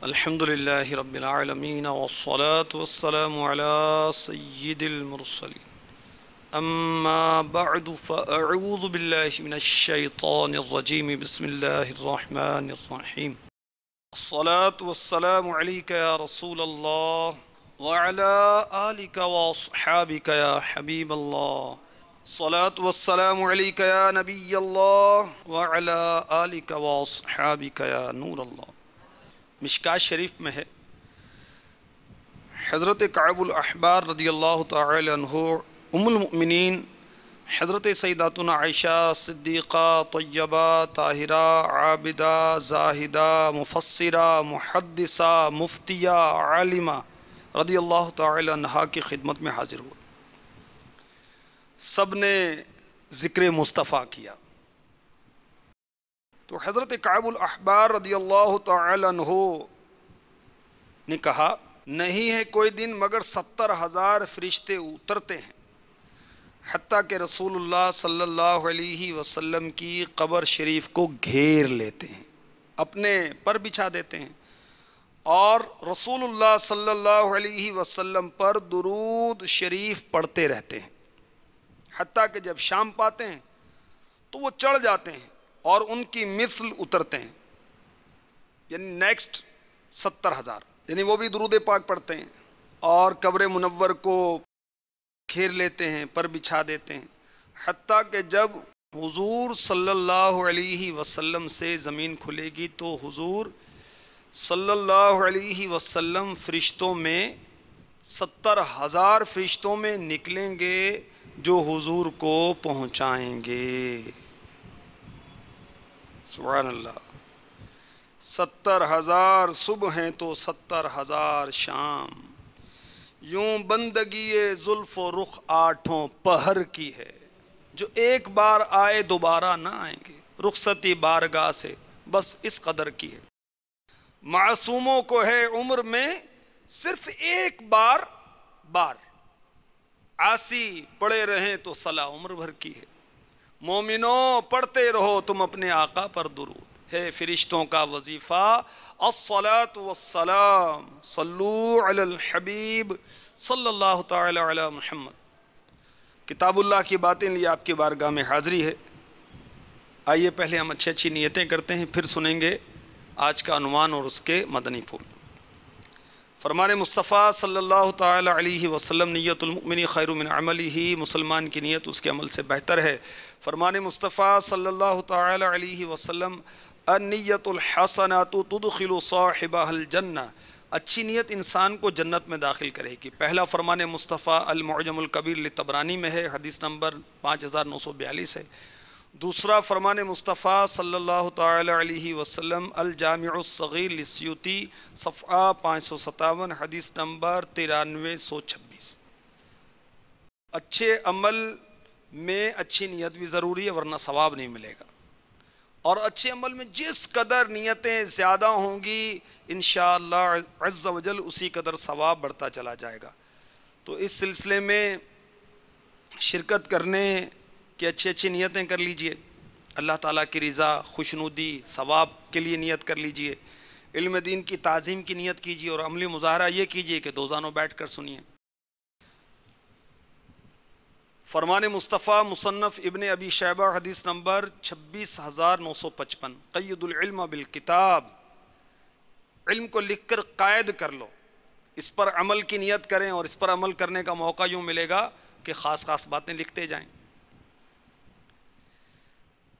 الحمد لله رب العالمين والصلاة والسلام على سيد المرسلين أما بعد فأعوذ بالله من الشيطان الرجيم بسم الله الرحمن الرحيم الصلاة والسلام عليك يا رسول الله وعلى آلك وأصحابك يا حبيب الله الصلاة والسلام عليك يا نبي الله وعلى آلك وأصحابك يا نور الله۔ مشکات شریف میں ہے حضرت کعب الاحبار رضی اللہ تعالی عنہ ام المؤمنین حضرت سیداتنا عائشہ صدیقہ طیبہ طاہرہ عابدہ زاہدہ مفسرہ محدثہ مفتیہ عالمہ رضی اللہ تعالی عنہا کی خدمت میں حاضر ہوئے۔ سب نے ذکر مصطفیٰ کیا تو حضرت کعب الاحبار رضی اللہ تعالی عنہ نے کہا نہیں ہے کوئی دن مگر 70,000 فرشتے اترتے ہیں حتیٰ کہ رسول اللہ صلی اللہ علیہ وسلم کی قبر شریف کو گھیر لیتے ہیں، اپنے پر بچھا دیتے ہیں اور رسول اللہ صلی اللہ علیہ وسلم پر درود شریف پڑھتے رہتے ہیں حتیٰ کہ جب شام پاتے ہیں تو وہ چڑھ جاتے ہیں اور ان کی مثل اترتے ہیں، یعنی نیکسٹ 70,000، یعنی وہ بھی درود پاک پڑھتے ہیں اور قبر منور کو گھیر لیتے ہیں، پر بچھا دیتے ہیں حتیٰ کہ جب حضور صلی اللہ علیہ وسلم سے زمین کھلے گی تو حضور صلی اللہ علیہ وسلم فرشتوں میں 70,000 فرشتوں میں نکلیں گے جو حضور کو پہنچائیں گے۔ سبحان اللہ، 70,000 صبح ہیں تو 70,000 شام، یوں بندگی زلف و رخ آٹھوں پہر کی ہے، جو ایک بار آئے دوبارہ نہ آئیں گے، رخصتی بارگاہ سے بس اس قدر کی ہے۔ معصوموں کو ہے عمر میں صرف ایک بار عاصی پڑے رہیں تو صلاح عمر بھر کی ہے۔ مومنوں پڑھتے رہو تم اپنے آقا پر درود، ہے فرشتوں کا وظیفہ الصلاۃ والسلام صلو علی الحبیب صلی اللہ تعالی علی محمد۔ کتاب اللہ کی باتیں لیے آپ کی بارگاہ میں حاضری ہے۔ آئیے پہلے ہم اچھی نیتیں کرتے ہیں، پھر سنیں گے آج کا عنوان اور اس کے مدنی پھول۔ فرمان مصطفیٰ صلی اللہ تعالی علیہ وسلم نیت المؤمن خیر من عملہ، مسلمان کی نیت اس کے عمل سے بہتر ہے۔ فرمان مصطفیٰ صلی اللہ تعالی علیہ وسلم النیت الحسنۃ تدخل صاحبہ الجنہ، اچھی نیت انسان کو جنت میں داخل کرے گی۔ پہلا فرمان مصطفیٰ المعجم الکبیر لطبرانی میں ہے، حدیث نمبر 5942 ہے۔ دوسرا فرمان مصطفیٰ صلی اللہ تعالی علیہ وسلم الجامع الصغیر للسیوطی صفحہ 557، حدیث نمبر 9326۔ اچھے عمل میں اچھی نیت بھی ضروری ہے ورنہ ثواب نہیں ملے گا، اور اچھے عمل میں جس قدر نیتیں زیادہ ہوں گی انشاءاللہ عز و جل اسی قدر ثواب بڑھتا چلا جائے گا۔ تو اس سلسلے میں شرکت کرنے کہ اچھی نیتیں کر لیجئے، اللہ تعالیٰ کی رضا خوشنودی ثواب کے لیے نیت کر لیجئے، علم دین کی تعظیم کی نیت کیجئے، اور عملی مظاہرہ یہ کیجئے کہ دوزانوں بیٹھ کر سنیے۔ فرمان مصطفیٰ مصنف ابن ابی شیبہ حدیث نمبر 26,955، قید العلم بالکتاب، علم کو لکھ کر قائد کر لو، اس پر عمل کی نیت کریں اور اس پر عمل کرنے کا موقع یوں ملے گا کہ خاص باتیں لکھتے جائیں۔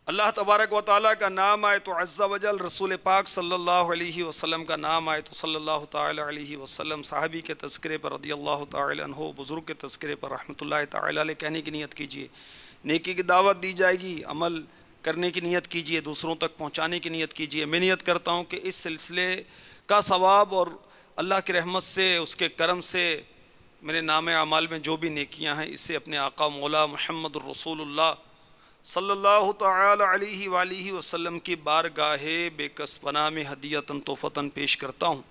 اللہ تبارک و تعالیٰ کا نام آئے تو عز و جل، رسول پاک صلی اللہ علیہ وسلم کا نام آئے تو صلی اللہ تعالی علیہ وسلم، صحابی کے تذکرے پر رضی اللہ تعالی عنہ، بزرگ کے تذکرے پر رحمۃ اللہ تعالی علیہ کہنے کی نیت کیجیے۔ نیکی کی دعوت دی جائے گی، عمل کرنے کی نیت کیجیے، دوسروں تک پہنچانے کی نیت کیجیے۔ میں نیت کرتا ہوں کہ اس سلسلے کا ثواب اور اللہ کی رحمت سے، اس کے کرم سے میرے نام اعمال میں جو بھی نیکیاں ہیں، اسے اپنے آقا مولا محمد الرسول اللہ صلی اللہ تعالی علیہ وآلہ وسلم کی بارگاہ بے کس پناہ میں ہدیتاً تحفتاً پیش کرتا ہوں۔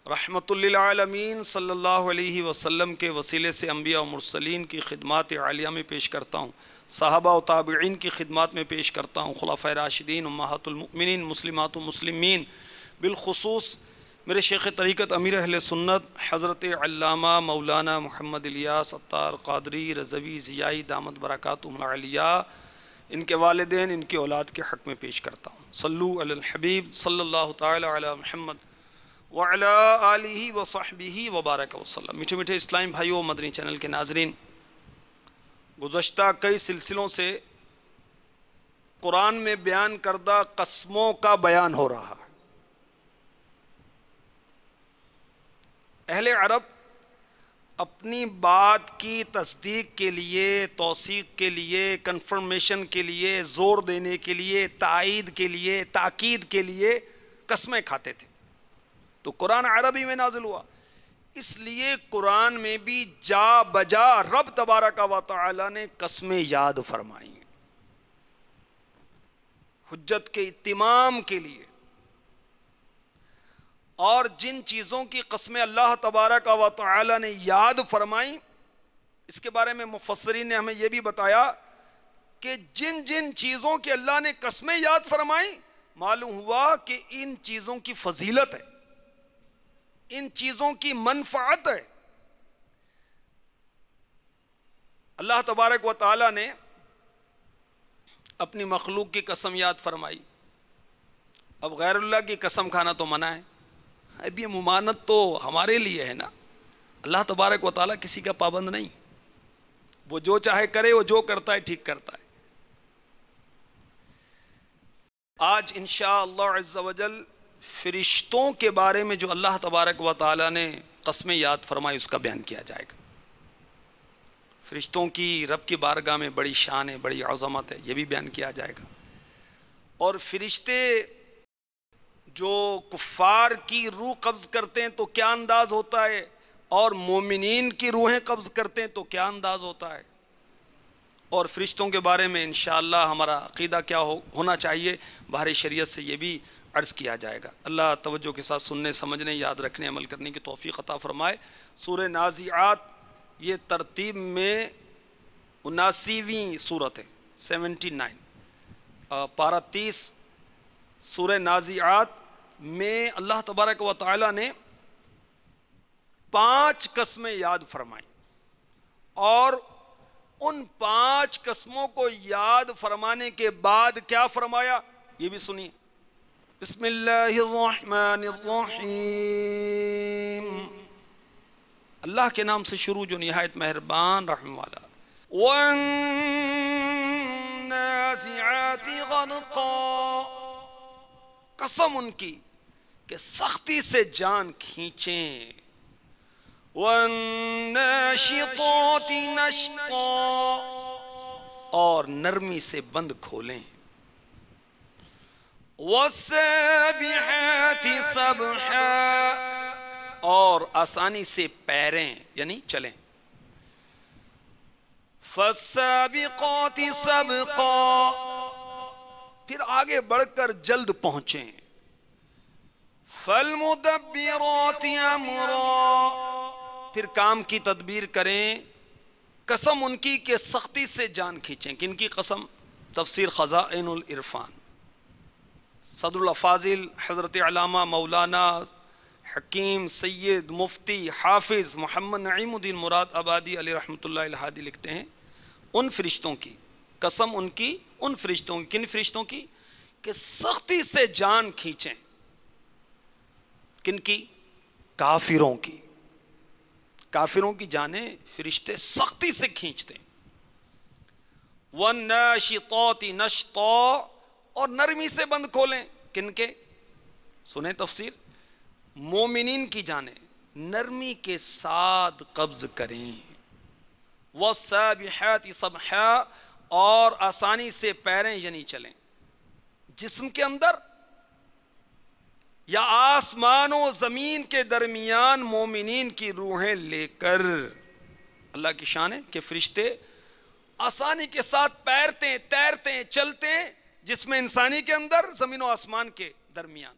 رحمت للعالمین صلی اللہ علیہ وسلم کے وسیلے سے انبیاء و مرسلین کی خدمات عالیہ میں پیش کرتا ہوں، صحابہ و تابعین کی خدمات میں پیش کرتا ہوں، خلفائے راشدین، امہات المؤمنین، مسلمات و مسلمین، بالخصوص میرے شیخ طریقت امیر اہل سنت حضرت علامہ مولانا محمد الیاس اتار قادری رضوی ضیائی دامت برکاتہم العالیہ، ان کے والدین، ان کی اولاد کے حق میں پیش کرتا ہوں۔ صلو علی الحبیب صلی اللہ تعالی علی محمد وعلی آلہ وصحبہ وبارک وسلم۔ میٹھے میٹھے اسلامی بھائیوں، مدنی چینل کے ناظرین، گزشتہ کئی سلسلوں سے قرآن میں بیان کردہ قسموں کا بیان ہو رہا ہے۔ اہل عرب اپنی بات کی تصدیق کے لیے، توثیق کے لیے، کنفرمیشن کے لیے، زور دینے کے لیے، تائید کے لیے، تاکید کے لیے قسمیں کھاتے تھے۔ تو قرآن عربی میں نازل ہوا، اس لیے قرآن میں بھی جا بجا رب تبارک و تعالی نے قسمیں یاد فرمائی ہیں حجت کے اتمام کے لیے۔ اور جن چیزوں کی قسمیں اللہ تبارک و تعالی نے یاد فرمائیں، اس کے بارے میں مفسرین نے ہمیں یہ بھی بتایا کہ جن جن چیزوں کی اللہ نے قسمیں یاد فرمائیں، معلوم ہوا کہ ان چیزوں کی فضیلت ہے، ان چیزوں کی منفعت ہے۔ اللہ تبارک و تعالی نے اپنی مخلوق کی قسم یاد فرمائی، اب غیر اللہ کی قسم کھانا تو منع ہے۔ اب یہ ممانت تو ہمارے لیے ہے نا، اللہ تبارک و تعالیٰ کسی کا پابند نہیں، وہ جو چاہے کرے، وہ جو کرتا ہے ٹھیک کرتا ہے۔ آج انشاءاللہ عز و جل فرشتوں کے بارے میں جو اللہ تبارک و تعالیٰ نے قسمیں یاد فرمائی اس کا بیان کیا جائے گا۔ فرشتوں کی رب کی بارگاہ میں بڑی شان ہے، بڑی عظمت ہے، یہ بھی بیان کیا جائے گا۔ اور فرشتے جو کفار کی روح قبض کرتے ہیں تو کیا انداز ہوتا ہے، اور مومنین کی روحیں قبض کرتے ہیں تو کیا انداز ہوتا ہے۔ اور فرشتوں کے بارے میں انشاءاللہ ہمارا عقیدہ کیا ہونا چاہیے، باہر شریعت سے یہ بھی عرض کیا جائے گا۔ اللہ توجہ کے ساتھ سننے، سمجھنے، یاد رکھنے، عمل کرنے کی توفیق عطا فرمائے۔ سورہ نازعات یہ ترتیب میں 79ویں سورت ہے، 79، پارہ 30۔ سورہ نازعات میں اللہ تبارک و تعالی نے 5 قسمیں یاد فرمائیں، اور ان 5 قسموں کو یاد فرمانے کے بعد کیا فرمایا یہ بھی سنیے۔ بسم اللہ الرحمن الرحیم، اللہ کے نام سے شروع جو نہایت مہربان رحم والا۔ وَالنَّازِعَاتِ غَرْقًا، قسم ان کی کہ سختی سے جان کھینچیں۔ وَالنَّاشِطَاتِ نَشْطًا، اور نرمی سے بند کھولیں۔ وَالسَّابِحَاتِ سَبْحًا، اور آسانی سے پیریں یعنی چلیں۔ فَالسَّابِقَاتِ سَبْقًا، پھر آگے بڑھ کر جلد پہنچیں۔ فَالْمُدَبِّرَاتِ أَمْرًا، پھر کام کی تدبیر کریں۔ قسم ان کی کہ سختی سے جان کھینچیں۔ کن کی قسم؟ تفسیر خزائن العرفان، صدر الافاضل حضرت علامہ مولانا حکیم سید مفتی حافظ محمد نعیم الدین مراد آبادی علیہ رحمۃ اللہ الہادی لکھتے ہیں، ان فرشتوں کی قسم، ان کی ان فرشتوں کی، کن فرشتوں کی کہ سختی سے جان کھینچیں۔ کن کی؟ کافروں کی۔ کافروں کی جانیں فرشتے سختی سے کھینچتے ہیں۔ وَالنَّاشِطَاتِ نَشْطًا، اور نرمی سے بند کھولیں۔ کن کے؟ سنیں تفسیر۔ مومنین کی جانیں نرمی کے ساتھ قبض کریں۔ وَالسَّابِحَاتِ سَبْحًا، اور آسانی سے پیریں یعنی چلیں۔ جسم کے اندر یا آسمان و زمین کے درمیان مومنین کی روحیں لے کر، اللہ کی شان ہے کہ فرشتے آسانی کے ساتھ پیرتے ہیں، تیرتے ہیں، چلتے ہیں جسم انسانی کے اندر، زمین و آسمان کے درمیان۔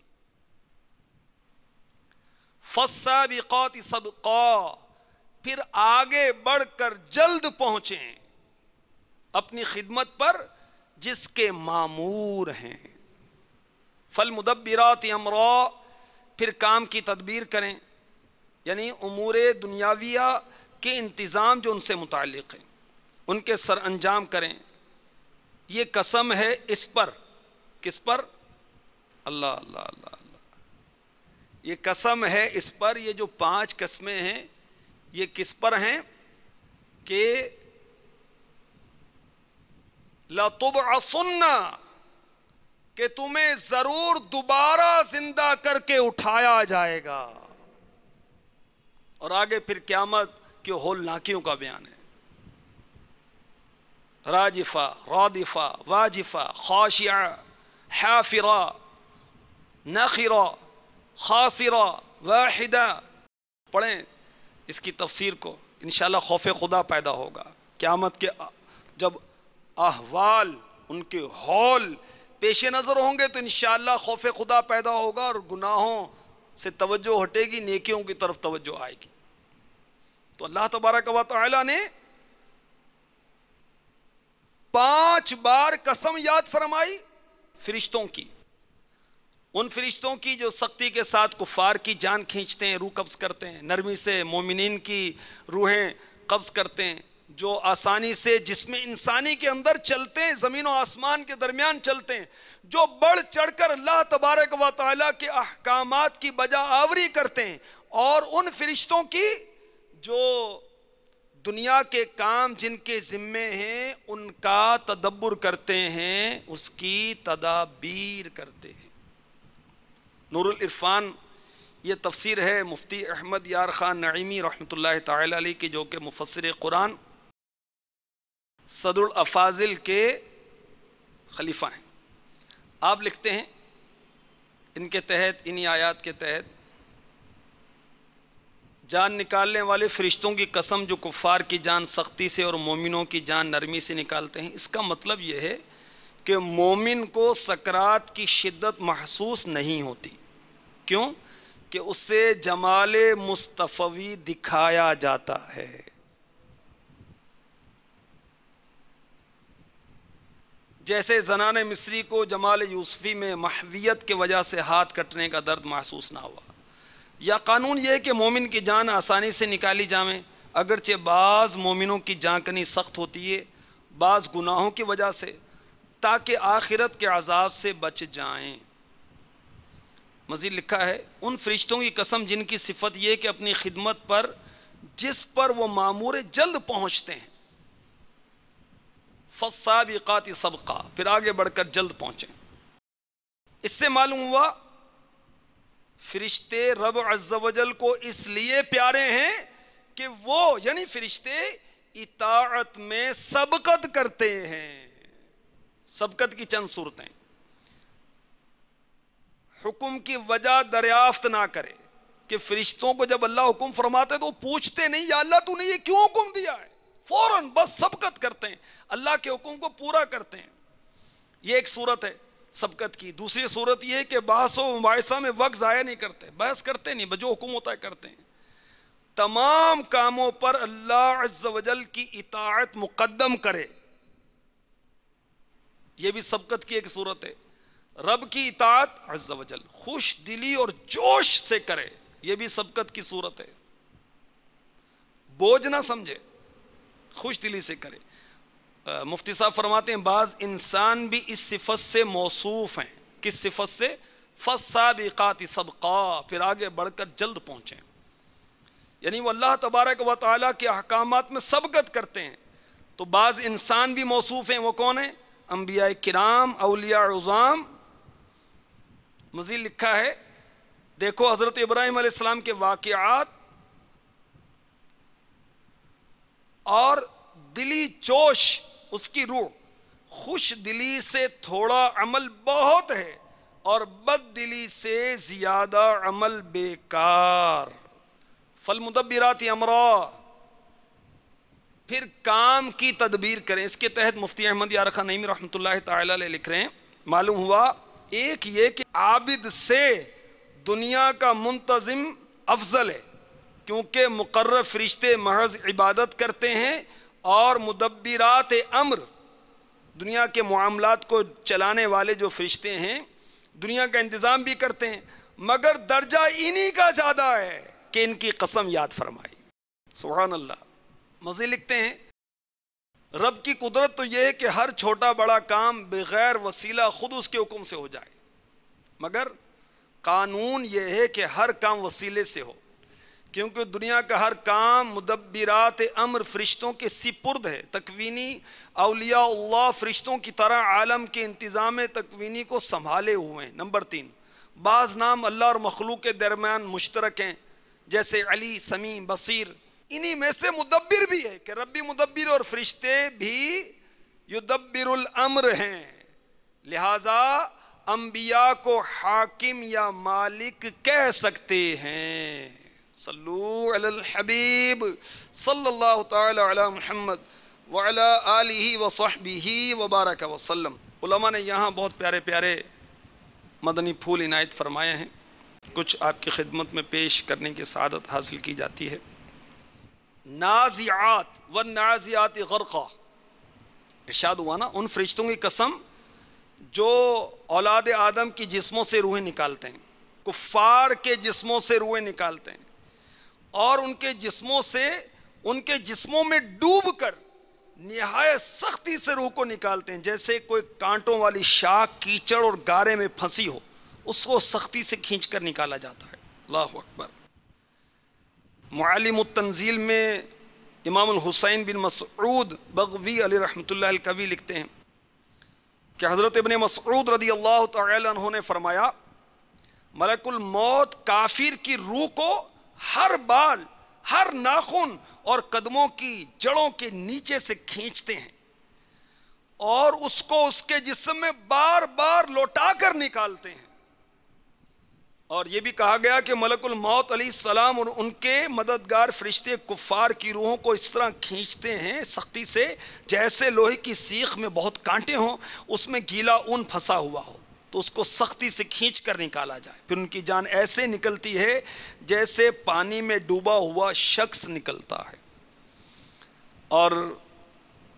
فَالسَّابِقَاتِ سَبْقًا، پھر آگے بڑھ کر جلد پہنچیں اپنی خدمت پر جس کے مامور ہیں۔ فَالْمُدَبِّرَاتِ أَمْرًا، پھر کام کی تدبیر کریں، یعنی امور دنیاویہ کے انتظام جو ان سے متعلق ہیں ان کے سر انجام کریں۔ یہ قسم ہے اس پر، کس پر؟ اللہ اللہ اللہ اللہ، یہ قسم ہے اس پر۔ یہ جو 5 قسمیں ہیں یہ کس پر ہیں کہ لَتُبْعَثُنَّ، کہ تمہیں ضرور دوبارہ زندہ کر کے اٹھایا جائے گا۔ اور آگے پھر قیامت کے ہولناکیوں کا بیان ہے، راجفہ، رادفہ، واجفہ، خاشعہ، حافرہ، نخرہ، خاسرہ، واحدہ۔ پڑھیں اس کی تفسیر کو، انشاءاللہ خوف خدا پیدا ہوگا۔ قیامت کے جب احوال، ان کے ہول پیش نظر ہوں گے تو انشاءاللہ خوف خدا پیدا ہوگا اور گناہوں سے توجہ ہٹے گی، نیکیوں کی طرف توجہ آئے گی۔ تو اللہ تبارک و تعالی نے 5 بار قسم یاد فرمائی فرشتوں کی، ان فرشتوں کی جو سختی کے ساتھ کفار کی جان کھینچتے ہیں، روح قبض کرتے ہیں، نرمی سے مومنین کی روحیں قبض کرتے ہیں، جو آسانی سے جسم انسانی کے اندر چلتے ہیں، زمین و آسمان کے درمیان چلتے ہیں، جو بڑھ چڑھ کر اللہ تبارک و تعالیٰ کے احکامات کی بجا آوری کرتے ہیں، اور ان فرشتوں کی جو دنیا کے کام جن کے ذمے ہیں ان کا تدبر کرتے ہیں، اس کی تدابیر کرتے ہیں۔ نور العرفان یہ تفسیر ہے مفتی احمد یار خان نعیمی رحمۃ اللہ تعالی علیہ کی، جو کہ مفسر قرآن صدر الافاضل کے خلیفہ ہیں۔ آپ لکھتے ہیں ان کے تحت، انہی آیات کے تحت، جان نکالنے والے فرشتوں کی قسم جو کفار کی جان سختی سے اور مومنوں کی جان نرمی سے نکالتے ہیں۔ اس کا مطلب یہ ہے کہ مومن کو سکرات کی شدت محسوس نہیں ہوتی۔ کیوں؟ کہ اسے جمال مصطفی دکھایا جاتا ہے۔ جیسے زنان مصری کو جمال یوسفی میں محویت کی وجہ سے ہاتھ کٹنے کا درد محسوس نہ ہوا، یا قانون یہ ہے کہ مومن کی جان آسانی سے نکالی جائے، اگرچہ بعض مومنوں کی جان کنی سخت ہوتی ہے بعض گناہوں کی وجہ سے، تاکہ آخرت کے عذاب سے بچ جائیں۔ مزید لکھا ہے ان فرشتوں کی قسم جن کی صفت یہ کہ اپنی خدمت پر جس پر وہ مامور جلد پہنچتے ہیں، فالسابقات سبقا، پھر آگے بڑھ کر جلد پہنچیں۔ اس سے معلوم ہوا فرشتے رب عز و جل کو اس لیے پیارے ہیں کہ وہ، یعنی فرشتے اطاعت میں سبقت کرتے ہیں۔ سبقت کی چند صورتیں: حکم کی وجہ دریافت نہ کرے، کہ فرشتوں کو جب اللہ حکم فرماتے تو وہ پوچھتے نہیں یا اللہ تو نے یہ کیوں حکم دیا ہے، فوراً بس سبقت کرتے ہیں، اللہ کے حکم کو پورا کرتے ہیں۔ یہ ایک صورت ہے سبقت کی۔ دوسری صورت یہ ہے کہ بحث و مباحثہ میں وقت ضائع نہیں کرتے، بحث کرتے نہیں، جو حکم ہوتا ہے کرتے ہیں۔ تمام کاموں پر اللہ عز و جل کی اطاعت مقدم کرے، یہ بھی سبقت کی ایک صورت ہے۔ رب کی اطاعت عز و جل خوش دلی اور جوش سے کرے، یہ بھی سبقت کی صورت ہے۔ بوجھ نہ سمجھے، خوش دلی سے کرے۔ مفتی صاحب فرماتے ہیں بعض انسان بھی اس صفت سے موصوف ہیں۔ کس صفت سے؟ فالسابقات سبقا، پھر آگے بڑھ کر جلد پہنچیں، یعنی وہ اللہ تبارک و تعالیٰ کے احکامات میں سبقت کرتے ہیں۔ تو بعض انسان بھی موصوف ہیں، وہ کون ہیں؟ انبیاء کرام، اولیاء عظام۔ مزید لکھا ہے دیکھو حضرت ابراہیم علیہ السلام کے واقعات، اور دلی جوش، اس کی روح خوش دلی سے تھوڑا عمل بہت ہے اور بد دلی سے زیادہ عمل بیکار۔ فالمدبرات امرا، پھر کام کی تدبیر کریں۔ اس کے تحت مفتی احمد یار خان نعیمی رحمۃ اللہ تعالی علیہ لکھ رہے ہیں معلوم ہوا ایک یہ کہ عابد سے دنیا کا منتظم افضل ہے، کیونکہ مقرر فرشتے محض عبادت کرتے ہیں، اور مدبرات امر دنیا کے معاملات کو چلانے والے جو فرشتے ہیں دنیا کا انتظام بھی کرتے ہیں، مگر درجہ انہی کا زیادہ ہے کہ ان کی قسم یاد فرمائی. سبحان اللہ. مزید لکھتے ہیں رب کی قدرت تو یہ ہے کہ ہر چھوٹا بڑا کام بغیر وسیلہ خود اس کے حکم سے ہو جائے، مگر قانون یہ ہے کہ ہر کام وسیلے سے ہو، کیونکہ دنیا کا ہر کام مدبرات امر فرشتوں کے سپرد ہے. تکوینی اولیاء اللہ فرشتوں کی طرح عالم کے انتظام تکوینی کو سنبھالے ہوئے ہیں. نمبر 3، بعض نام اللہ اور مخلوق کے درمیان مشترک ہیں، جیسے علی، سمیع، بصیر. انہی میں سے مدبر بھی ہے کہ ربی مدبر اور فرشتے بھی یدبر الامر ہیں، لہذا انبیاء کو حاکم یا مالک کہہ سکتے ہیں. صلو علی الحبیب صلی اللہ تعالی علی محمد وعلی آلہ وصحبہ وبارک وسلم. علماء نے یہاں بہت پیارے پیارے مدنی پھول عنایت فرمائے ہیں، کچھ آپ کی خدمت میں پیش کرنے کی سعادت حاصل کی جاتی ہے. نازعات والنازعات غرقا، ارشاد ہوا نا ان فرشتوں کی قسم جو اولاد آدم کی جسموں سے روحیں نکالتے ہیں، کفار کے جسموں سے روحیں نکالتے ہیں اور ان کے جسموں میں ڈوب کر نہایت سختی سے روح کو نکالتے ہیں، جیسے کوئی کانٹوں والی شاخ کیچڑ اور گارے میں پھنسی ہو، اس کو سختی سے کھینچ کر نکالا جاتا ہے. اللہ اکبر. معالم التنزیل میں امام الحسین بن مسعود بغوی علیہ رحمۃ اللہ الکوی لکھتے ہیں کہ حضرت ابن مسعود رضی اللہ تعالی عنہ نے فرمایا ملک الموت کافر کی روح کو ہر بال، ہر ناخن اور قدموں کی جڑوں کے نیچے سے کھینچتے ہیں اور اس کو اس کے جسم میں بار بار لوٹا کر نکالتے ہیں. اور یہ بھی کہا گیا کہ ملک الموت علیہ السلام اور ان کے مددگار فرشتے کفار کی روحوں کو اس طرح کھینچتے ہیں سختی سے جیسے لوہے کی سیخ میں بہت کانٹے ہوں، اس میں گیلا اون پھنسا ہوا ہو تو اس کو سختی سے کھینچ کر نکالا جائے. پھر ان کی جان ایسے نکلتی ہے جیسے پانی میں ڈوبا ہوا شخص نکلتا ہے. اور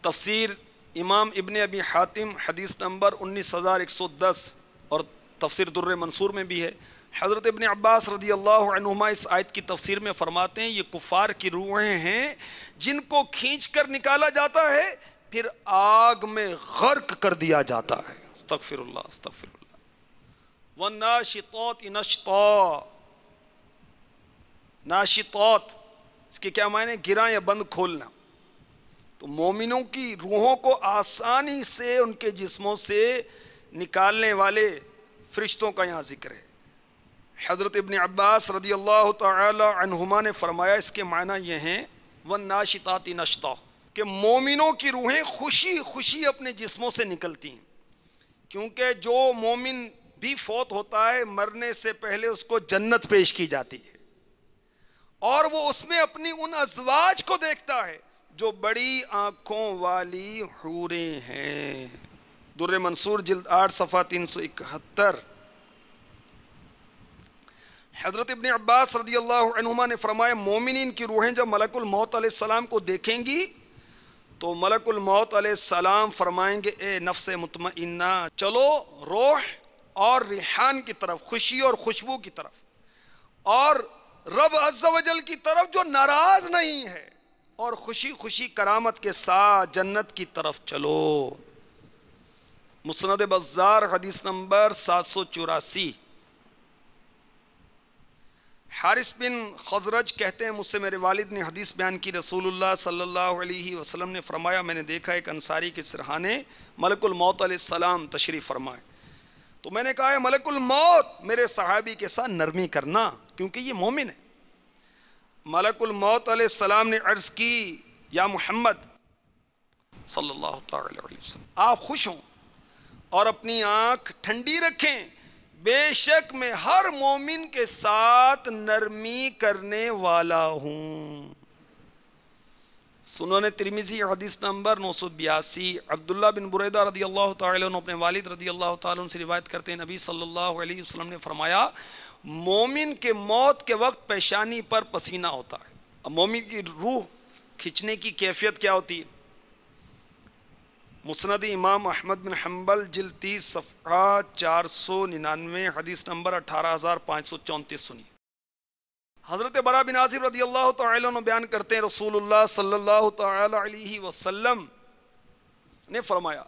تفسیر امام ابن ابی حاتم حدیث نمبر 19110 اور تفسیر در منصور میں بھی ہے. حضرت ابن عباس رضی اللہ عنہما اس آیت کی تفسیر میں فرماتے ہیں یہ کفار کی روحیں ہیں جن کو کھینچ کر نکالا جاتا ہے پھر آگ میں غرق کر دیا جاتا ہے. استغفر اللہ استغفر اللہ. والناشطات نشطا، ناشطات اس کے کیا معنی؟ گراں یا بند کھولنا. تو مومنوں کی روحوں کو آسانی سے ان کے جسموں سے نکالنے والے فرشتوں کا یہاں ذکر ہے. حضرت ابن عباس رضی اللہ تعالی عنہما نے فرمایا اس کے معنی یہ ہیں والناشطات نشطا کہ مومنوں کی روحیں خوشی خوشی اپنے جسموں سے نکلتی ہیں، کیونکہ جو مومن بھی فوت ہوتا ہے مرنے سے پہلے اس کو جنت پیش کی جاتی ہے اور وہ اس میں اپنی ان ازواج کو دیکھتا ہے جو بڑی آنکھوں والی حوریں ہیں. در منصور جلد 8 صفحہ 371. حضرت ابن عباس رضی اللہ عنہما نے فرمایا مومنین کی روحیں جب ملک الموت علیہ السلام کو دیکھیں گی تو ملک الموت علیہ السلام فرمائیں گے اے نفس مطمئنہ چلو روح اور ریحان کی طرف، خوشی اور خوشبو کی طرف، اور رب عز و جل کی طرف جو ناراض نہیں ہے، اور خوشی خوشی کرامت کے ساتھ جنت کی طرف چلو. مسند بزار حدیث نمبر 784. حارث بن خزرج کہتے ہیں مجھ سے میرے والد نے حدیث بیان کی، رسول اللہ صلی اللہ علیہ وسلم نے فرمایا میں نے دیکھا ایک انصاری کے سرحانے ملک الموت علیہ السلام تشریف فرمائے، تو میں نے کہا ہے ملک الموت میرے صحابی کے ساتھ نرمی کرنا کیونکہ یہ مومن ہے. ملک الموت علیہ السلام نے عرض کی یا محمد صلی اللہ تعالی علیہ وسلم آپ خوش ہوں اور اپنی آنکھ ٹھنڈی رکھیں، بے شک میں ہر مومن کے ساتھ نرمی کرنے والا ہوں. سنن ترمذی حدیث نمبر 982. عبداللہ بن بریدہ رضی اللہ تعالی عنہ اپنے والد رضی اللہ تعالی عنہ سے روایت کرتے ہیں نبی صلی اللہ علیہ وسلم نے فرمایا مومن کے موت کے وقت پیشانی پر پسینہ ہوتا ہے. اب مومن کی روح کھچنے کی کیفیت کیا ہوتی ہے؟ مسند امام احمد بن حنبل جلد 30 صفحہ 499 حدیث نمبر 18534 سنی۔ حضرت برا بن عازب رضی اللہ تعالی عنہ بیان کرتے ہیں رسول اللہ صلی اللہ تعالی علیہ وسلم نے فرمایا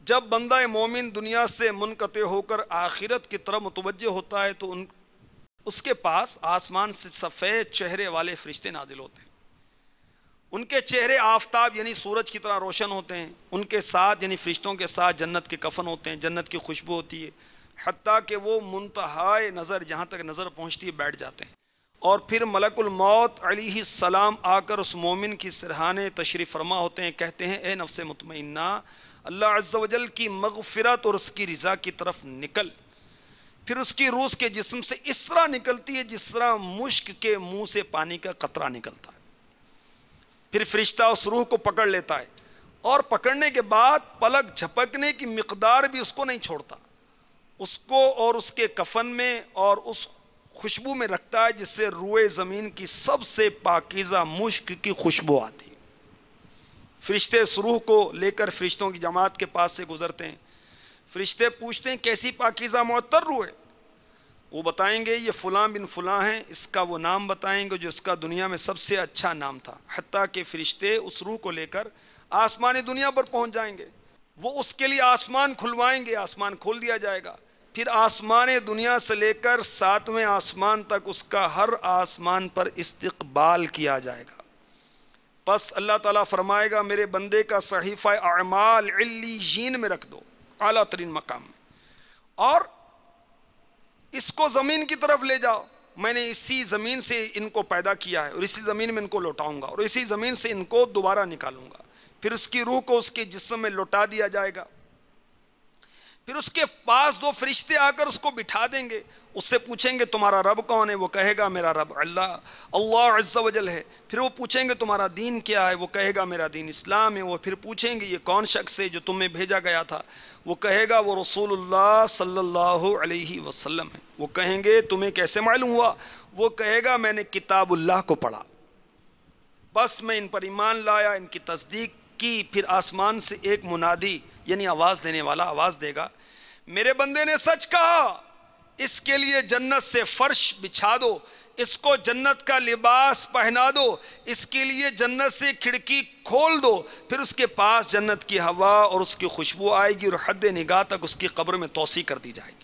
جب بندہ مومن دنیا سے منقطع ہو کر آخرت کی طرف متوجہ ہوتا ہے تو اس کے پاس آسمان سے سفید چہرے والے فرشتے نازل ہوتے ہیں۔ ان کے چہرے آفتاب یعنی سورج کی طرح روشن ہوتے ہیں، ان کے ساتھ یعنی فرشتوں کے ساتھ جنت کے کفن ہوتے ہیں، جنت کی خوشبو ہوتی ہے، حتیٰ کہ وہ منتہائے نظر جہاں تک نظر پہنچتی ہے بیٹھ جاتے ہیں، اور پھر ملک الموت علیہ السلام آ کر اس مومن کی سرحانے تشریف فرما ہوتے ہیں، کہتے ہیں اے نفس مطمئنہ اللہ عز و جل کی مغفرت اور اس کی رضا کی طرف نکل۔ پھر اس کی روح کے جسم سے اس طرح نکلتی ہے جس طرح مشک کے منہ سے پانی کا قطرہ نکلتا ہے۔ پھر فرشتہ اس روح کو پکڑ لیتا ہے اور پکڑنے کے بعد پلک جھپکنے کی مقدار بھی اس کو نہیں چھوڑتا، اس کو اور اس کے کفن میں اور اس خوشبو میں رکھتا ہے جس سے روئے زمین کی سب سے پاکیزہ مشک کی خوشبو آتی ہے۔ فرشتے اس روح کو لے کر فرشتوں کی جماعت کے پاس سے گزرتے ہیں۔ فرشتے پوچھتے ہیں کیسی پاکیزہ معطر روح ہے؟ وہ بتائیں گے یہ فلاں بن فلاں ہیں، اس کا وہ نام بتائیں گے جو اس کا دنیا میں سب سے اچھا نام تھا، حتیٰ کہ فرشتے اس روح کو لے کر آسمانی دنیا پر پہنچ جائیں گے۔ وہ اس کے لیے آسمان کھلوائیں گے، آسمان کھول دیا جائے گا، پھر آسمان دنیا سے لے کر 7ویں آسمان تک اس کا ہر آسمان پر استقبال کیا جائے گا۔ پس اللہ تعالیٰ فرمائے گا میرے بندے کا صحیفہ اعمال علیین میں رکھ دو، اعلیٰ ترین مقام میں، اور اس کو زمین کی طرف لے جاؤ، میں نے اسی زمین سے ان کو پیدا کیا ہے اور اسی زمین میں ان کو لوٹاؤں گا اور اسی زمین سے ان کو دوبارہ نکالوں گا۔ پھر اس کی روح کو اس کے جسم میں لوٹا دیا جائے گا، پھر اس کے پاس 2 فرشتے آ کر اس کو بٹھا دیں گے، اس سے پوچھیں گے تمہارا رب کون ہے؟ وہ کہے گا میرا رب اللہ عز و جل ہے۔ پھر وہ پوچھیں گے تمہارا دین کیا ہے؟ وہ کہے گا میرا دین اسلام ہے۔ وہ پھر پوچھیں گے یہ کون شخص ہے جو تمہیں بھیجا گیا تھا؟ وہ کہے گا وہ رسول اللہ صلی اللہ علیہ وسلم ہے۔ وہ کہیں گے تمہیں کیسے معلوم ہوا؟ وہ کہے گا میں نے کتاب اللہ کو پڑھا، بس میں ان پر ایمان لایا، ان کی تصدیق کی۔ پھر آسمان سے ایک منادی یعنی آواز دینے والا آواز دے گا میرے بندے نے سچ کہا، اس کے لیے جنت سے فرش بچھا دو، اس کو جنت کا لباس پہنا دو، اس کے لیے جنت سے کھڑکی کھول دو، پھر اس کے پاس جنت کی ہوا اور اس کی خوشبو آئے گی اور حد نگاہ تک اس کی قبر میں توسیع کر دی جائے گی۔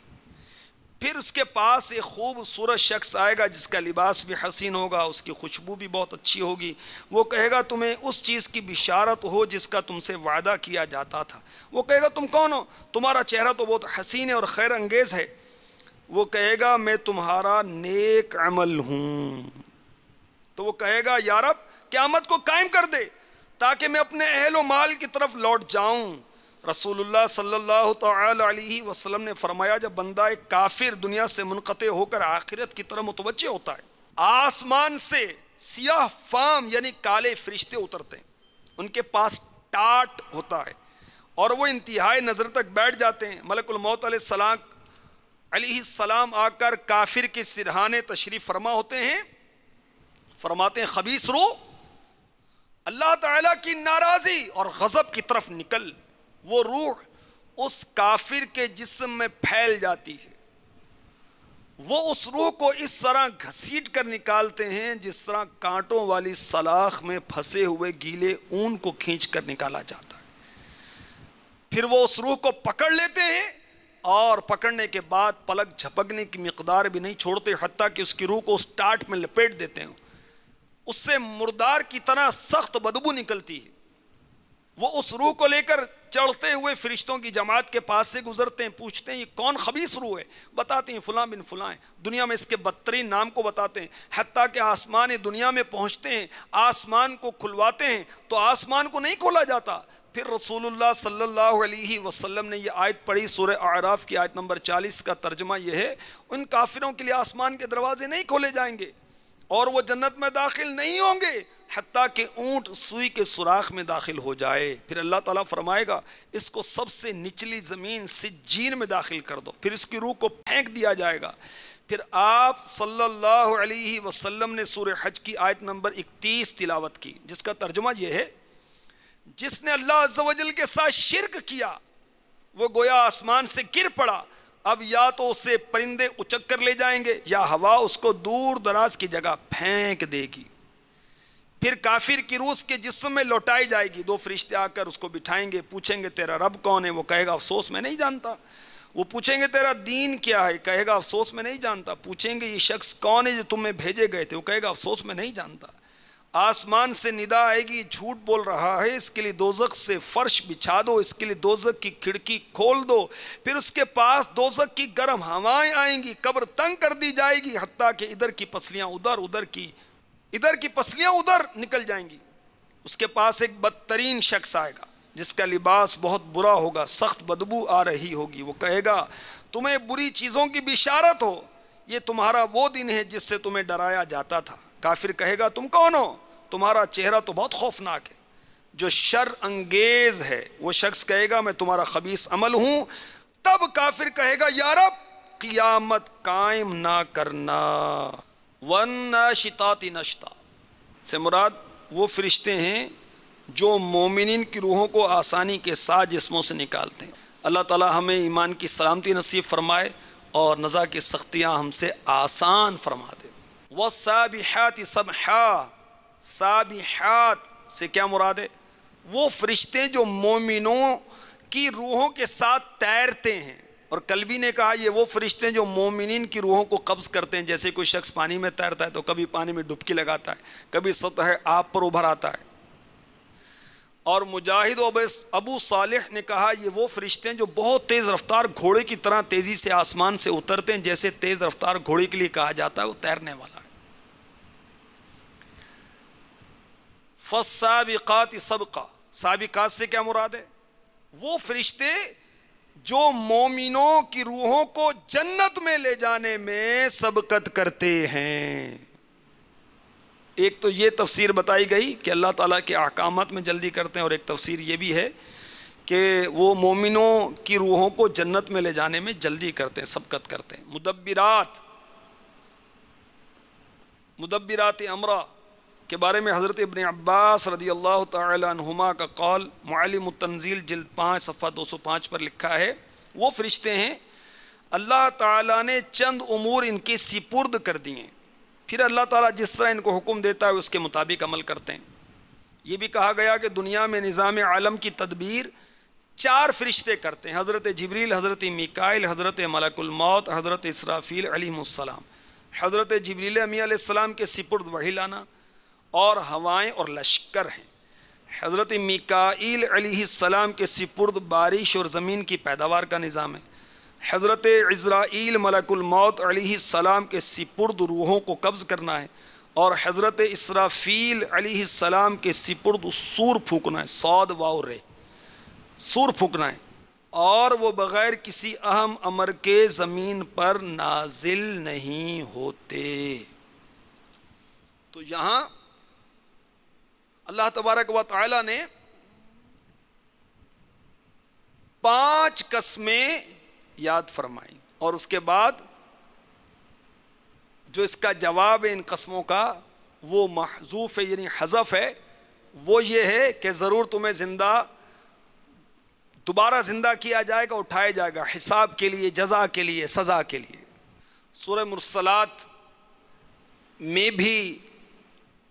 پھر اس کے پاس ایک خوبصورت شخص آئے گا جس کا لباس بھی حسین ہوگا، اس کی خوشبو بھی بہت اچھی ہوگی۔ وہ کہے گا تمہیں اس چیز کی بشارت ہو جس کا تم سے وعدہ کیا جاتا تھا۔ وہ کہے گا تم کون ہو؟ تمہارا چہرہ تو بہت حسین ہے اور خیر انگیز ہے۔ وہ کہے گا میں تمہارا نیک عمل ہوں۔ تو وہ کہے گا یا رب قیامت کو قائم کر دے تاکہ میں اپنے اہل و مال کی طرف لوٹ جاؤں۔ رسول اللہ صلی اللہ تعالی علیہ وسلم نے فرمایا جب بندہ ایک کافر دنیا سے منقطع ہو کر آخرت کی طرف متوجہ ہوتا ہے، آسمان سے سیاہ فام یعنی کالے فرشتے اترتے ہیں، ان کے پاس ٹاٹ ہوتا ہے اور وہ انتہائی نظر تک بیٹھ جاتے ہیں۔ ملک الموت علیہ السلام آ کر کافر کے سرحانے تشریف فرما ہوتے ہیں، فرماتے ہیں خبیث روح اللہ تعالیٰ کی ناراضی اور غضب کی طرف نکل۔ وہ روح اس کافر کے جسم میں پھیل جاتی ہے، وہ اس روح کو اس طرح گھسیٹ کر نکالتے ہیں جس طرح کانٹوں والی سلاخ میں پھنسے ہوئے گیلے اون کو کھینچ کر نکالا جاتا ہے۔ پھر وہ اس روح کو پکڑ لیتے ہیں اور پکڑنے کے بعد پلک جھپکنے کی مقدار بھی نہیں چھوڑتے، حتیٰ کہ اس کی روح کو اس ٹاٹ میں لپیٹ دیتے ہیں، اس سے مردار کی طرح سخت بدبو نکلتی ہے۔ وہ اس روح کو لے کر چڑھتے ہوئے فرشتوں کی جماعت کے پاس سے گزرتے ہیں، پوچھتے ہیں یہ کون خبیث روح ہے؟ بتاتے ہیں فلاں بن فلاں ہیں، دنیا میں اس کے بدترین نام کو بتاتے ہیں، حتیٰ کہ آسمان دنیا میں پہنچتے ہیں، آسمان کو کھلواتے ہیں تو آسمان کو نہیں کھولا جاتا۔ پھر رسول اللہ صلی اللہ علیہ وسلم نے یہ آیت پڑھی، سورہ اعراف کی آیت نمبر 40 کا ترجمہ یہ ہے ان کافروں کے لیے آسمان کے دروازے نہیں کھولے جائیں گے اور وہ جنت میں داخل نہیں ہوں گے حتیٰ کہ اونٹ سوئی کے سوراخ میں داخل ہو جائے۔ پھر اللہ تعالیٰ فرمائے گا اس کو سب سے نچلی زمین سجین میں داخل کر دو، پھر اس کی روح کو پھینک دیا جائے گا۔ پھر آپ صلی اللہ علیہ وسلم نے سورہ حج کی آیت نمبر 31 تلاوت کی جس کا ترجمہ یہ ہے جس نے اللہ عز و جل کے ساتھ شرک کیا وہ گویا آسمان سے گر پڑا، اب یا تو اسے پرندے اچک کر لے جائیں گے یا ہوا اس کو دور دراز کی جگہ پھینک دے گی، پھر کافر کی روح کے جسم میں لوٹائی جائے گی، 2 فرشتے آ کر اس کو بٹھائیں گے، پوچھیں گے تیرا رب کون ہے؟ وہ کہے گا افسوس میں نہیں جانتا۔ وہ پوچھیں گے تیرا دین کیا ہے؟ کہے گا افسوس میں نہیں جانتا۔ پوچھیں گے یہ شخص کون ہے جو تمہیں بھیجے گئے تھے؟ وہ کہے گا افسوس میں نہیں جانتا۔ آسمان سے ندا آئے گی جھوٹ بول رہا ہے، اس کے لیے دوزخ سے فرش بچھا دو، اس کے لیے دوزخ کی کھڑکی کھول دو، پھر اس کے پاس دوزخ کی گرم ہوائیں آئیں گی، قبر تنگ کر دی جائے گی حتیٰ کہ ادھر کی پسلیاں ادھر، ادھر کی پسلیاں ادھر نکل جائیں گی۔ اس کے پاس ایک بدترین شخص آئے گا جس کا لباس بہت برا ہوگا، سخت بدبو آ رہی ہوگی۔ وہ کہے گا تمہیں بری چیزوں کی بشارت ہو، یہ تمہارا وہ دن ہے جس سے تمہیں ڈرایا جاتا تھا۔ کافر کہے گا تم کون ہو؟ تمہارا چہرہ تو بہت خوفناک ہے، جو شر انگیز ہے۔ وہ شخص کہے گا میں تمہارا خبیث عمل ہوں۔ تب کافر کہے گا یا رب قیامت قائم نہ کرنا۔ وَالنَّاشِطَاتِ نَشْطًا سے مراد وہ فرشتے ہیں جو مومنین کی روحوں کو آسانی کے ساتھ جسموں سے نکالتے ہیں۔ اللہ تعالی ہمیں ایمان کی سلامتی نصیب فرمائے اور نزا کی سختیاں ہم سے آسان فرما دے۔ وَالسَّابِحَاتِ سَبْحًا، سابحات سے کیا مراد ہے؟ وہ فرشتے جو مومنوں کی روحوں کے ساتھ تیرتے ہیں، اور کلبی نے کہا یہ وہ فرشتے جو مومنین کی روحوں کو قبض کرتے ہیں۔ جیسے کوئی شخص پانی میں تیرتا ہے تو کبھی پانی میں ڈبکی لگاتا ہے، کبھی سطح آب پر ابھر آتا ہے۔ اور مجاہد ابو صالح نے کہا یہ وہ فرشتے ہیں جو بہت تیز رفتار گھوڑے کی طرح تیزی سے آسمان سے اترتے ہیں، جیسے تیز رفتار گھوڑے کے لیے کہا جاتا ہے وہ تیرنے والا ہے۔ فَالسَّابِقَاتِ سَبْقًا، سابقات سے کیا مراد ہے؟ وہ فرشتے جو مومنوں کی روحوں کو جنت میں لے جانے میں سبقت کرتے ہیں۔ ایک تو یہ تفسیر بتائی گئی کہ اللہ تعالیٰ کے احکامات میں جلدی کرتے ہیں، اور ایک تفسیر یہ بھی ہے کہ وہ مومنوں کی روحوں کو جنت میں لے جانے میں جلدی کرتے ہیں، سبقت کرتے ہیں۔ مدبرات امرہ کے بارے میں حضرت ابن عباس رضی اللہ تعالی عنہما کا قول معلم التنزیل جلد 5 صفحہ 205 پر لکھا ہے، وہ فرشتے ہیں اللہ تعالیٰ نے چند امور ان کے سپرد کر دیے، پھر اللہ تعالیٰ جس طرح ان کو حکم دیتا ہے اس کے مطابق عمل کرتے ہیں۔ یہ بھی کہا گیا کہ دنیا میں نظام عالم کی تدبیر 4 فرشتے کرتے ہیں، حضرت جبریل، حضرت میکائیل، حضرت ملک الموت، حضرت اسرافیل علیہ السلام۔ حضرت جبریل امی علیہ السلام کے سپرد وحی لانا اور ہوائیں اور لشکر ہیں۔ حضرت میکائیل علیہ السلام کے سپرد بارش اور زمین کی پیداوار کا نظام ہے۔ حضرت عزرائیل ملک الموت علیہ السلام کے سپرد روحوں کو قبض کرنا ہے، اور حضرت اسرافیل علیہ السلام کے سپرد سور پھونکنا ہے، صاد واو رے، سور پھونکنا ہے، اور وہ بغیر کسی اہم امر کے زمین پر نازل نہیں ہوتے۔ تو یہاں اللہ تبارک و تعالی نے 5 قسمیں یاد فرمائی، اور اس کے بعد جو اس کا جواب ہے ان قسموں کا وہ محذوف ہے، یعنی حذف ہے۔ وہ یہ ہے کہ ضرور تمہیں دوبارہ زندہ کیا جائے گا، اٹھایا جائے گا حساب کے لیے، جزا کے لیے، سزا کے لیے۔ سورہ مرسلات میں بھی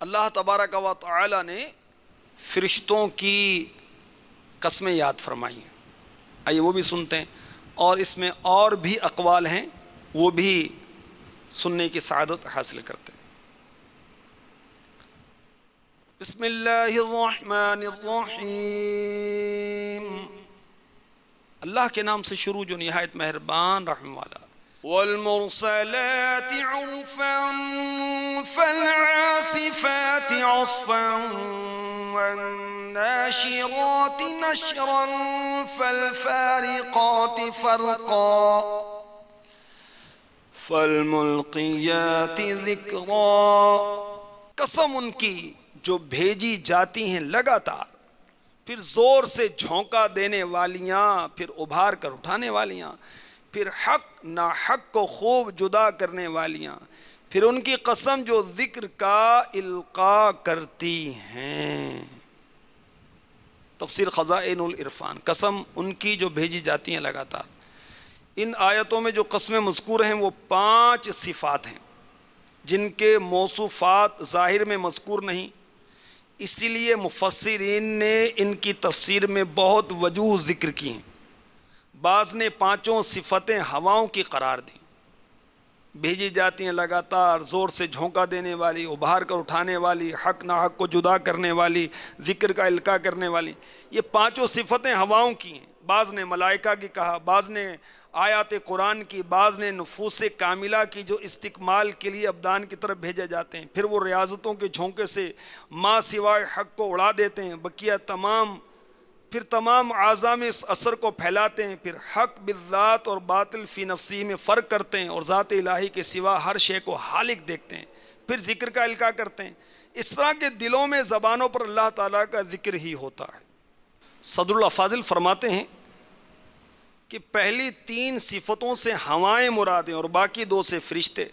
اللہ تبارک و تعالی نے فرشتوں کی قسمیں یاد فرمائی ہیں، آئیے وہ بھی سنتے ہیں، اور اس میں اور بھی اقوال ہیں، وہ بھی سننے کی سعادت حاصل کرتے ہیں۔ بسم اللہ الرحمن الرحیم، اللہ کے نام سے شروع جو نہایت مہربان رحم والا۔ والمرسلات عرفا فالعاصفات عصفا والناشرات نشرا فالفارقات فرقا فالملقیات ذکرا۔ قسم ان کی جو بھیجی جاتی ہیں لگاتار، پھر زور سے جھونکا دینے والیاں، پھر ابھار کر اٹھانے والیاں، پھر حق ناحق کو خوب جدا کرنے والیاں، پھر ان کی قسم جو ذکر کا القاء کرتی ہیں۔ تفسیر خزائن العرفان، قسم ان کی جو بھیجی جاتی ہیں لگاتار۔ ان آیتوں میں جو قسمیں مذکور ہیں وہ 5 صفات ہیں جن کے موصوفات ظاہر میں مذکور نہیں، اسی لیے مفسرین نے ان کی تفسیر میں بہت وجوہ ذکر کی ہیں۔ بعض نے 5 صفتیں ہواؤں کی قرار دیں، بھیجی جاتی ہیں لگاتار، زور سے جھونکا دینے والی، ابھار کر اٹھانے والی، حق ناحق کو جدا کرنے والی، ذکر کا القاء کرنے والی، یہ 5 صفتیں ہواؤں کی ہیں۔ بعض نے ملائکہ کی کہا، بعض نے آیات قرآن کی، بعض نے نفوس کاملہ کی جو استکمال کے لیے ابدان کی طرف بھیجے جاتے ہیں، پھر وہ ریاضتوں کے جھونکے سے ما سوائے حق کو اڑا دیتے ہیں، بقیہ تمام اعضاء میں اس اثر کو پھیلاتے ہیں، پھر حق بالذات اور باطل فی نفسی میں فرق کرتے ہیں اور ذات الہی کے سوا ہر شے کو حالق دیکھتے ہیں، پھر ذکر کا القاء کرتے ہیں۔ اس طرح کے دلوں میں زبانوں پر اللہ تعالیٰ کا ذکر ہی ہوتا ہے۔ صدر الافاضل فرماتے ہیں کہ پہلی 3 صفتوں سے ہوائیں مراد ہیں اور باقی 2 سے فرشتے۔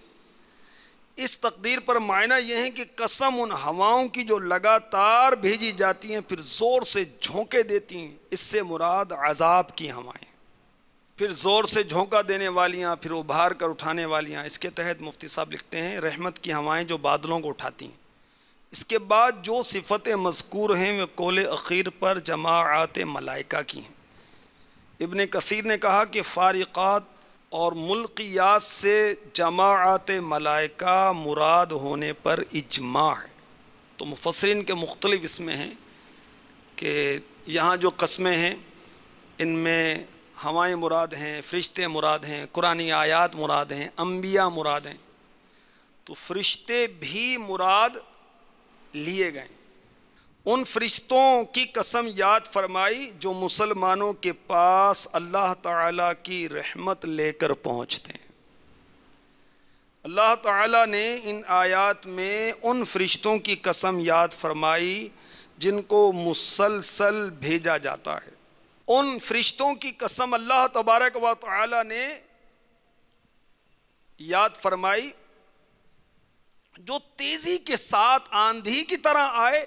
اس تقدیر پر معنی یہ ہے کہ قسم ان ہواؤں کی جو لگاتار بھیجی جاتی ہیں پھر زور سے جھونکے دیتی ہیں، اس سے مراد عذاب کی ہوائیں، پھر زور سے جھونکا دینے والیاں، پھر ابھار کر اٹھانے والیاں۔ اس کے تحت مفتی صاحب لکھتے ہیں رحمت کی ہوائیں جو بادلوں کو اٹھاتی ہیں۔ اس کے بعد جو صفتیں مذکور ہیں وہ قول اخیر پر جماعات ملائکہ کی ہیں۔ ابن کثیر نے کہا کہ فارقات اور ملقیات سے جماعت ملائکہ مراد ہونے پر اجماع ہے۔ تو مفسرین کے مختلف اس میں ہیں کہ یہاں جو قسمیں ہیں ان میں ہوائیں مراد ہیں، فرشتے مراد ہیں، قرآنی آیات مراد ہیں، انبیاء مراد ہیں، تو فرشتے بھی مراد لیے گئے۔ ان فرشتوں کی قسم یاد فرمائی جو مسلمانوں کے پاس اللہ تعالیٰ کی رحمت لے کر پہنچتے ہیں۔ اللہ تعالیٰ نے ان آیات میں ان فرشتوں کی قسم یاد فرمائی جن کو مسلسل بھیجا جاتا ہے۔ ان فرشتوں کی قسم اللہ تبارک و تعالیٰ نے یاد فرمائی جو تیزی کے ساتھ آندھی کی طرح آئے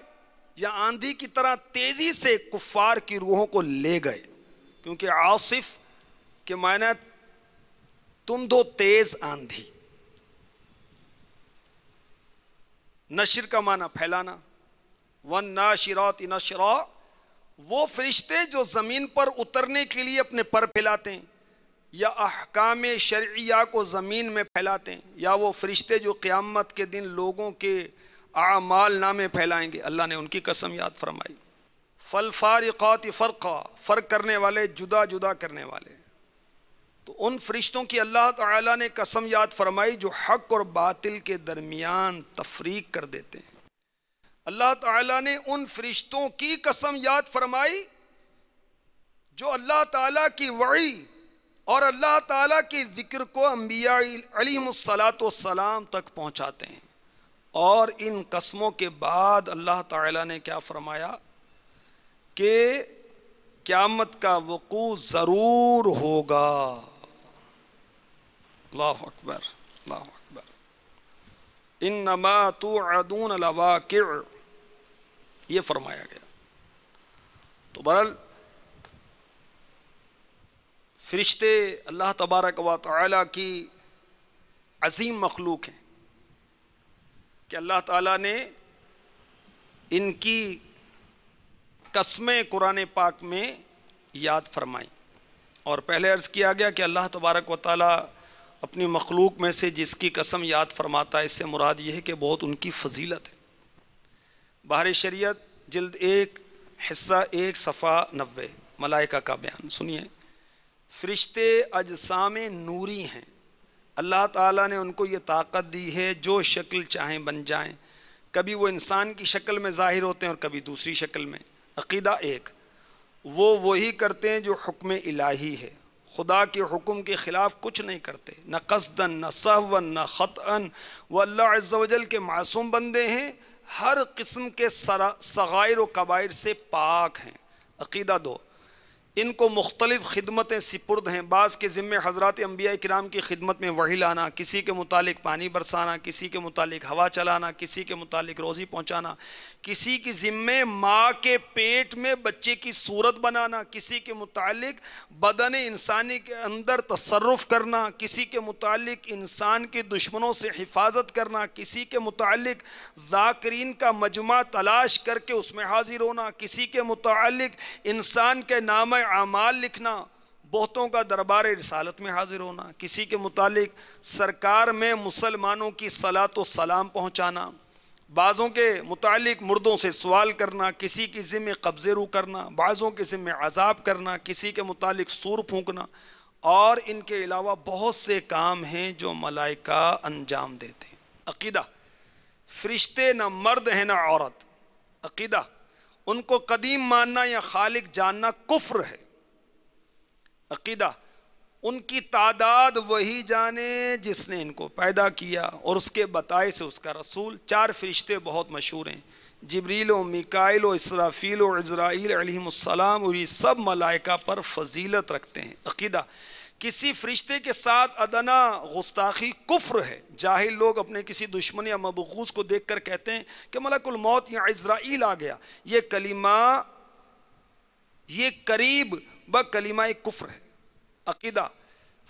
یا آندھی کی طرح تیزی سے کفار کی روحوں کو لے گئے، کیونکہ عاصف کے معنی تند و تیز آندھی، نشر کا معنی پھیلانا، والناشرات نشرا، وہ فرشتے جو زمین پر اترنے کے لیے اپنے پر پھیلاتے ہیں یا احکام شرعیہ کو زمین میں پھیلاتے ہیں، یا وہ فرشتے جو قیامت کے دن لوگوں کے اعمال نامے پھیلائیں گے، اللہ نے ان کی قسم یاد فرمائی۔ فالفارقات فرقا، فرق کرنے والے، جدا جدا کرنے والے۔ تو ان فرشتوں کی اللہ تعالیٰ نے قسم یاد فرمائی جو حق اور باطل کے درمیان تفریق کر دیتے ہیں۔ اللہ تعالیٰ نے ان فرشتوں کی قسم یاد فرمائی جو اللہ تعالیٰ کی وحی اور اللہ تعالیٰ کے ذکر کو انبیاء علیہم الصلاۃ والسلام تک پہنچاتے ہیں۔ اور ان قسموں کے بعد اللہ تعالیٰ نے کیا فرمایا کہ قیامت کا وقوع ضرور ہوگا۔ اللہ اکبر، اللہ اکبر۔ انما توعدون لواقع، یہ فرمایا گیا۔ تو بہرحال فرشتے اللہ تبارک و تعالیٰ کی عظیم مخلوق ہیں کہ اللہ تعالیٰ نے ان کی قسمیں قرآن پاک میں یاد فرمائیں۔ اور پہلے عرض کیا گیا کہ اللہ تبارک و تعالیٰ اپنی مخلوق میں سے جس کی قسم یاد فرماتا ہے اس سے مراد یہ ہے کہ بہت ان کی فضیلت ہے۔ بحر شریعت جلد 1 حصہ 1 صفحہ 90 ملائکہ کا بیان سنیے۔ فرشتے اجسام نوری ہیں، اللہ تعالیٰ نے ان کو یہ طاقت دی ہے جو شکل چاہیں بن جائیں، کبھی وہ انسان کی شکل میں ظاہر ہوتے ہیں اور کبھی دوسری شکل میں۔ عقیدہ 1، وہ وہی کرتے ہیں جو حکم الہی ہے، خدا کے حکم کے خلاف کچھ نہیں کرتے، نہ قصداً نہ سہواً نہ خطأً، وہ اللہ عز و جل کے معصوم بندے ہیں، ہر قسم کے صغائر و کبائر سے پاک ہیں۔ عقیدہ 2، ان کو مختلف خدمتیں سپرد ہیں. بعض کے ذمے حضرات انبیاء کرام کی خدمت میں وحی لانا، کسی کے متعلق پانی برسانا، کسی کے متعلق ہوا چلانا، کسی کے متعلق روزی پہنچانا، کسی کے ذمے ماں کے پیٹ میں بچے کی صورت بنانا، کسی کے متعلق بدن انسانی کے اندر تصرف کرنا، کسی کے متعلق انسان کے دشمنوں سے حفاظت کرنا، کسی کے متعلق ذاکرین کا مجمع تلاش کر کے اس میں حاضر ہونا، کسی کے متعلق انسان کے نام اعمال لکھنا، بہتوں کا دربار رسالت میں حاضر ہونا، کسی کے متعلق سرکار میں مسلمانوں کی صلاۃ و سلام پہنچانا، بعضوں کے متعلق مردوں سے سوال کرنا، کسی کی ذمہ قبضے رو کرنا، بعضوں کے ذمہ عذاب کرنا، کسی کے متعلق سور پھونکنا، اور ان کے علاوہ بہت سے کام ہیں جو ملائکہ انجام دیتے ہیں. عقیدہ: فرشتے نہ مرد ہیں نہ عورت. عقیدہ: ان کو قدیم ماننا یا خالق جاننا کفر ہے. عقیدہ: ان کی تعداد وہی جانے جس نے ان کو پیدا کیا اور اس کے بتائے سے اس کا رسول. 4 فرشتے بہت مشہور ہیں، جبریل و میکائیل و اسرافیل و عزرائیل علیہم السلام، اور یہ سب ملائکہ پر فضیلت رکھتے ہیں. عقیدہ: کسی فرشتے کے ساتھ ادنا گستاخی کفر ہے. جاہل لوگ اپنے کسی دشمن یا مبغوض کو دیکھ کر کہتے ہیں کہ ملک الموت یا عزرائیل آ گیا. یہ کلمہ یہ قریب کلمہ کفر ہے. عقیدہ: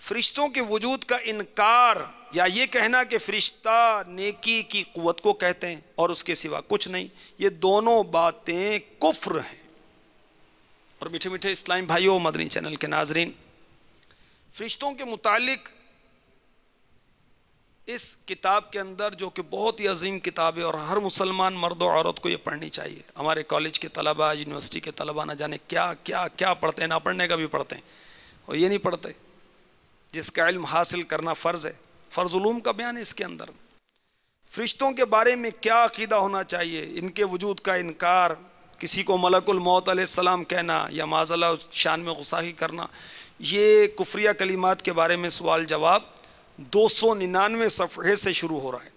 فرشتوں کے وجود کا انکار یا یہ کہنا کہ فرشتہ نیکی کی قوت کو کہتے ہیں اور اس کے سوا کچھ نہیں، یہ دونوں باتیں کفر ہیں. اور میٹھے میٹھے اسلام بھائیوں، مدنی چینل کے ناظرین، فرشتوں کے متعلق اس کتاب کے اندر، جو کہ بہت ہی عظیم کتاب ہے اور ہر مسلمان مرد و عورت کو یہ پڑھنی چاہیے. ہمارے کالج کے طلباء، یونیورسٹی کے طلباء نہ جانے کیا کیا کیا پڑھتے ہیں، نہ پڑھنے کا بھی پڑھتے ہیں اور یہ نہیں پڑھتے جس کا علم حاصل کرنا فرض ہے. فرض علوم کا بیان ہے اس کے اندر. فرشتوں کے بارے میں کیا عقیدہ ہونا چاہیے، ان کے وجود کا انکار، کسی کو ملک الموت علیہ السلام کہنا یا معاذ اللہ شان میں غصاخی کرنا، یہ کفریہ کلمات کے بارے میں سوال جواب 299 صفحے سے شروع ہو رہا ہے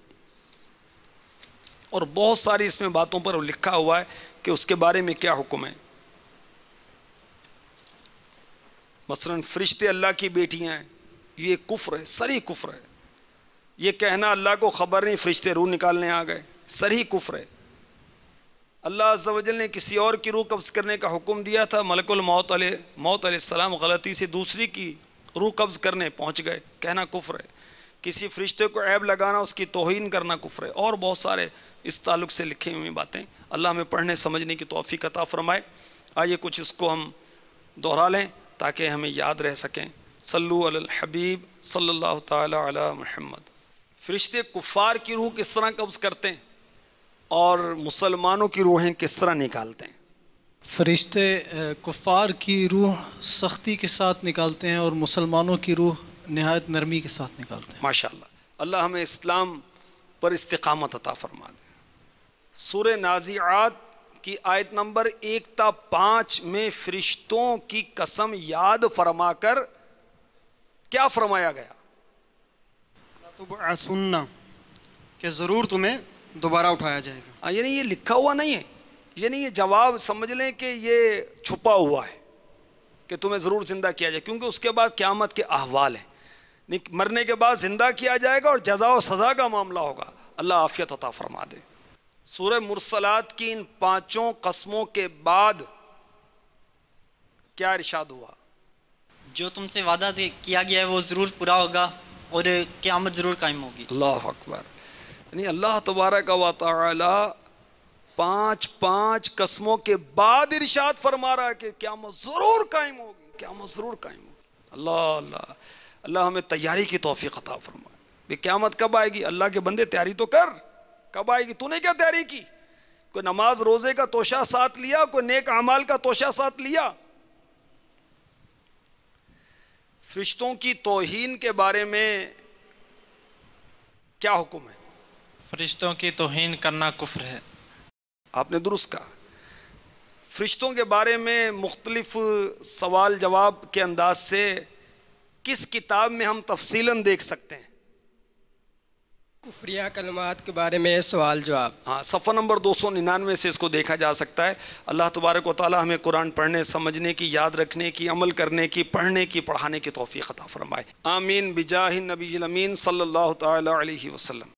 اور بہت ساری اس میں باتوں پر لکھا ہوا ہے کہ اس کے بارے میں کیا حکم ہے. مثلا فرشتے اللہ کی بیٹیاں ہیں، یہ کفر ہے، صریح کفر ہے. یہ کہنا اللہ کو خبر نہیں فرشتے روح نکالنے آ گئے، صریح کفر ہے. اللہ عز و جل نے کسی اور کی روح قبض کرنے کا حکم دیا تھا، ملک الموت علیہ السلام غلطی سے دوسری کی روح قبض کرنے پہنچ گئے، کہنا کفر ہے. کسی فرشتے کو عیب لگانا، اس کی توہین کرنا کفر ہے. اور بہت سارے اس تعلق سے لکھے ہوئی باتیں. اللہ ہمیں پڑھنے سمجھنے کی توفیق عطا فرمائے. آئیے کچھ اس کو ہم دوہرا لیں تاکہ ہمیں یاد رہ سکیں. صلو علی الحبیب صلی اللہ تعالی علی محمد. فرشتے کفار کی روح کس طرح قبض کرتے ہیں اور مسلمانوں کی روحیں کس طرح نکالتے ہیں؟ فرشتے کفار کی روح سختی کے ساتھ نکالتے ہیں اور مسلمانوں کی روح نہایت نرمی کے ساتھ نکالتے ہیں. ماشاءاللہ. اللہ ہمیں اسلام پر استقامت عطا فرما دے. سورہ نازعات کی آیت نمبر 1 تا 5 میں فرشتوں کی قسم یاد فرما کر کیا فرمایا گیا؟ تبعثن، کہ ضرور تمہیں دوبارہ اٹھایا جائے گا. یعنی یہ لکھا ہوا نہیں ہے، یعنی یہ جواب سمجھ لیں کہ یہ چھپا ہوا ہے کہ تمہیں ضرور زندہ کیا جائے، کیونکہ اس کے بعد قیامت کے احوال ہیں. مرنے کے بعد زندہ کیا جائے گا اور جزا و سزا کا معاملہ ہوگا. اللہ عافیت عطا فرما دے. سورہ مرسلات کی ان 5 قسموں کے بعد کیا ارشاد ہوا؟ جو تم سے وعدہ کیا گیا ہے وہ ضرور پورا ہوگا اور قیامت ضرور قائم ہوگی. اللہ اکبر. یعنی اللہ تبارک و تعالی 5 قسموں کے بعد ارشاد فرما رہا ہے کہ قیامت ضرور قائم ہوگی، قیامت ضرور قائم ہوگی. اللہ اللہ اللہ ہمیں تیاری کی توفیق عطا فرمائے. کہ قیامت کب آئے گی؟ اللہ کے بندے تیاری تو کر. کب آئے گی؟ تو نے کیا تیاری کی؟ کوئی نماز روزے کا توشہ ساتھ لیا؟ کوئی نیک اعمال کا توشہ ساتھ لیا؟ فرشتوں کی توہین کے بارے میں کیا حکم ہے؟ فرشتوں کی توہین کرنا کفر ہے. آپ نے درست کہا. فرشتوں کے بارے میں مختلف سوال جواب کے انداز سے کس کتاب میں ہم تفصیلاً دیکھ سکتے ہیں؟ کفریہ کلمات کے بارے میں سوال جواب۔ ہاں، صفحہ نمبر 299 سے اس کو دیکھا جا سکتا ہے۔ اللہ تبارک و تعالی ہمیں قرآن پڑھنے، سمجھنے کی، یاد رکھنے کی، عمل کرنے کی، پڑھنے کی، پڑھانے کی توفیق عطا فرمائے۔ آمین بجاہ النبی الامین صلی اللہ تعالی علیہ وسلم۔